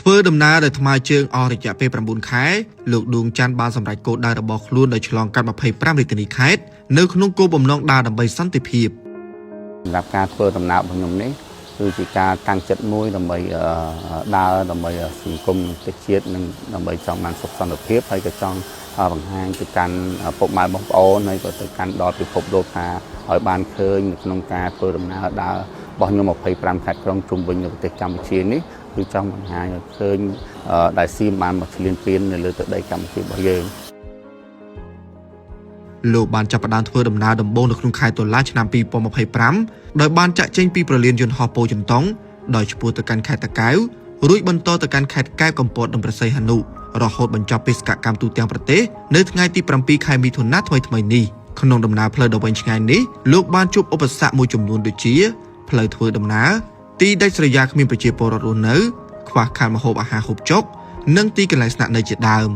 ធ្វើដំណើរដោយថ្មើរជើងអស់រយៈពេល9ខែលោកដួងច័ន្ទបានសម្រេចគោលដៅរបស់ខ្លួនដោយឆ្លងកាត់25រាជធានីខេត្តនៅក្នុងគោលបំណងដើរដើម្បីសន្តិភាពសម្រាប់ការធ្វើដំណើររបស់ខ្ញុំនេះគឺជាការតាំងចិត្តមួយដើម្បីដើរដើម្បីសង្គមប្រទេសជាតិនិងដើម្បីចង់បានសុខសន្តិភាពហើយក៏ចង់បង្ហាញទៅកាន់ពុកម៉ែបងប្អូនហើយក៏ទៅកាន់ដល់ពិភពលោកថាឲ្យបានឃើញនៅក្នុងការធ្វើដំណើរដើររបស់ខ្ញុំ25ខេត្តក្រុងជុំវិញនៅប្រទេសកម្ពុជានេះគឺចង់បង្ហាញឲ្យឃើញដែលសៀមបានមកឈ្លានពាននៅលើទឹកដីកម្ពុជារបស់យើងលោកបានចាប់ផ្ដើមធ្វើដំណើរដំបូងនៅក្នុងខែតុលាឆ្នាំ2025ដោយបានចាក់ចេញពីប្រលានយន្តហោះពោធិ៍ចិនតុងដោយឆ្ពោះទៅកាន់ខេត្តតាកែវរួចបន្តទៅកាន់ខេត្តកែបកំពតនិងព្រះសីហនុរហូតបញ្ចប់បេសកកម្មទូទាំងប្រទេសនៅថ្ងៃទី7ខែមិថុនាថ្មីៗនេះក្នុងដំណើរផ្លូវដ៏វែងឆ្ងាយនេះលោកបានជួបឧបសគ្គមួយចំនួនដូចជាផ្លូវធ្វើដំណើរទីដាច់ស្រយាលគ្មានប្រជាពលរដ្ឋរស់នៅខ្វះខាតម្ហូបអាហារហូបចុកនិងទីកន្លែងស្នាក់នៅជាដើម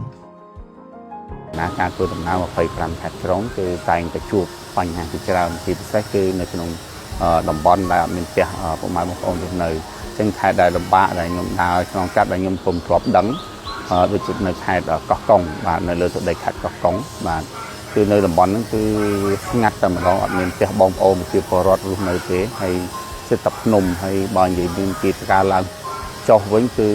ការធ្វើដំណើរ25ខេត្តក្រុងគឺតែងតែជួបបញ្ហាជាច្រើនជាពិសេសគឺនៅក្នុងតំបន់ដែលអត់មានផ្ទះពុកម៉ែបងប្អូនរស់នៅអញ្ចឹងខេត្តដែលលំបាកដែលខ្ញុំដើរឆ្លងកាត់ដែលខ្ញុំពុំធ្លាប់ដឹងដូចជានៅខេត្តកោះកុងបាទនៅលើទឹកដីខេត្តកោះកុងបាទគឺនៅតំបន់ហ្នឹងគឺស្ងាត់តែម្ដងអត់មានផ្ទះបងប្អូនប្រជាពលរដ្ឋរស់នៅទេហើយចិត្តតែភ្នំហើយបើនិយាយមានពីការឡើងចុះវិញគឺ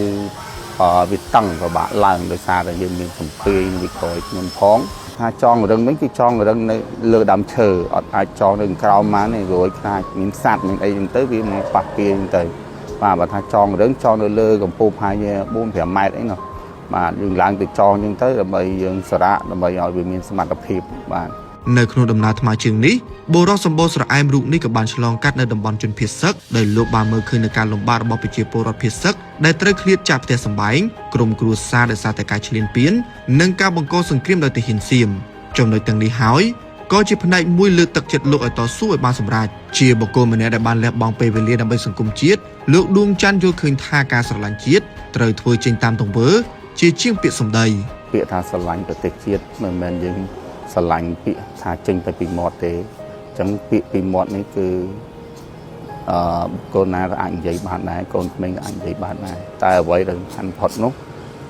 វាតឹងពិបាកឡើងដោយសារតែយើងមានសំពីវាក្រោយខ្ញុំផងថាចងរឹងវិញគឺចងរឹងនៅលើដើមឈើអត់អាចចងនៅក្រោមបានទេរួយខ្លាចមានសត្វមានអីហ្នឹងទៅវាមកប៉ះពាល់ទៅបាទបើថាចងរឹងចងនៅលើកម្ពស់ប្រហែល4-5ម៉ែត្រអីនោះបាទយើងឡើងទៅចងអញ្ចឹងទៅដើម្បីយើងសារៈដើម្បីឲ្យវាមានសមត្ថភាពបាទនៅក្នុងដំណើរថ្មើរជើងនេះបុរសសម្បូរស្រអែមរូបនេះក៏បានឆ្លងកាត់នៅតំបន់ជនភៀសសឹកដោយលោកបានមើលឃើញនឹងការលំបាករបស់ប្រជាពលរដ្ឋភៀសសឹកដែលត្រូវឃ្លាតចាកផ្ទះសម្បែងក្រុមគ្រួសារដោយសារតែការឈ្លានពាននិងការបង្កសង្គ្រាមដោយទាហានសៀមចំណុចទាំងនេះហើយក៏ជាផ្នែកមួយលើកទឹកចិត្តលោកឲ្យតស៊ូឲ្យបានសម្រេចជាបុគ្គលម្នាក់ដែលបានលះបង់ពេលវេលាដើម្បីសង្គមជាតិលោកដួងច័ន្ទយល់ឃើញថាការស្រឡាញ់ជាតិត្រូវធ្វើចេញតាមទង្វើជាជាងពាក្យសម្ដីពាក្យថាស្រឡាញ់ប្រទេសជាតិមិនមែនយើងស្រឡាញ់ពាក្យថាចេញទៅពីមាត់ទេអញ្ចឹងពាក្យពីមាត់នេះគឺកូនណាក៏អាចនិយាយបានដែរកូនក្មេងក៏អាចនិយាយបានដែរតែអ្វីដែលសំខាន់បំផុតនោះ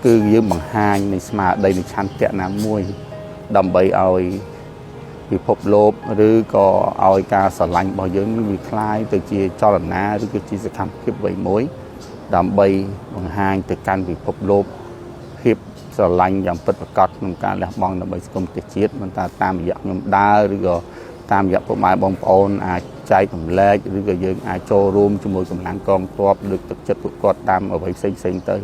គឺយើងបង្ហាញនៃស្មារតីនៃឆន្ទៈណាមួយដើម្បីឲ្យពិភពលោកឬក៏ឲ្យការស្រឡាញ់របស់យើងវាคล้ายទៅជាចលនាឬក៏ជាសកម្មភាពអ្វីមួយដើម្បីបង្ហាញទៅកាន់ពិភពលោកភាពស្រឡាញ់យ៉ាងពិតប្រាកដក្នុងការលះបង់ដើម្បីសង្គមប្រទេសជាតិមិនថាតាមរយៈខ្ញុំដើរឬក៏តាមរយៈពុកម៉ែបងប្អូនអាចចែករំលែកឬក៏យើងអាចចូលរួមជាមួយកម្លាំងកងទ័ពលើកទឹកចិត្តពួកគាត់តាមអ្វីផ្សេងៗទៅ